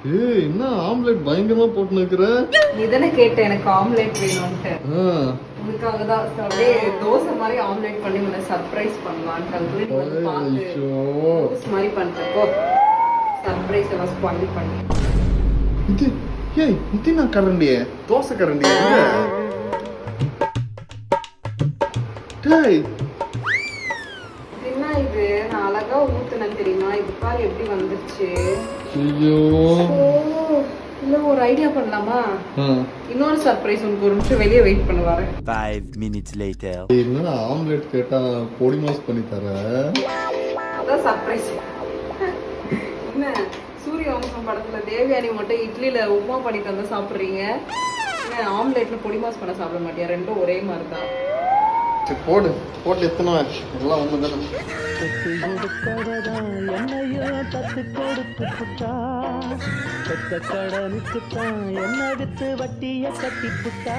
ஏய் என்ன ஆம்லெட் பயங்கரமா போட்டு நிக்கிற? நீ தானே கேட்ட எனக்கு ஆம்லெட் வேணும்ட்டு. உனக்காக தான் அப்படியே தோசை மாதிரி ஆம்லெட் பண்ணி உன்னை சர்ப்ரைஸ் பண்ணலான்ட்டு நீ வந்து பார்த்து மாதிரி பண்றப்போ சர்ப்ரைஸ் எல்லாம் ஸ்பாயில் பண்ணி இது ஏய் இது நான் கரண்டியே தோசை கரண்டியே டேய் என்ன இது நான் அழகா ஊத்துனேன் தெரியுமா? இது பாரு எப்படி வந்துருச்சு. ஐயோ இல்ல ஒரு ஐடியா பண்ணலாமா? இன்னொரு சர்ப்ரைஸ் உனக்கு ஒரு நிமிஷம் வெளியே வெயிட் பண்ண வரேன். 5 minutes later. என்னடா ஆம்லெட் கேட்டா பொடி மாஸ் பண்ணி தர? அதான் சர்ப்ரைஸ். என்ன சூரிய வம்சம் படத்துல தேவயானி மட்டும் இட்லியில உப்புமா பண்ணி தந்தா சாப்பிடுறீங்க, என்ன ஆம்லெட்ல பொடி மாஸ் பண்ண சாப்பிட மாட்டியா? ரெண்டும் ஒரே மாதிரி தான். போடு போட்டு எத்தனை எல்லாம் ஒண்ணு தானே. என்னையோ தத்து கொடுத்து புட்டா பெத்த கடனுக்குத்தான் என்ன வித்து வட்டிய கட்டி புட்டா.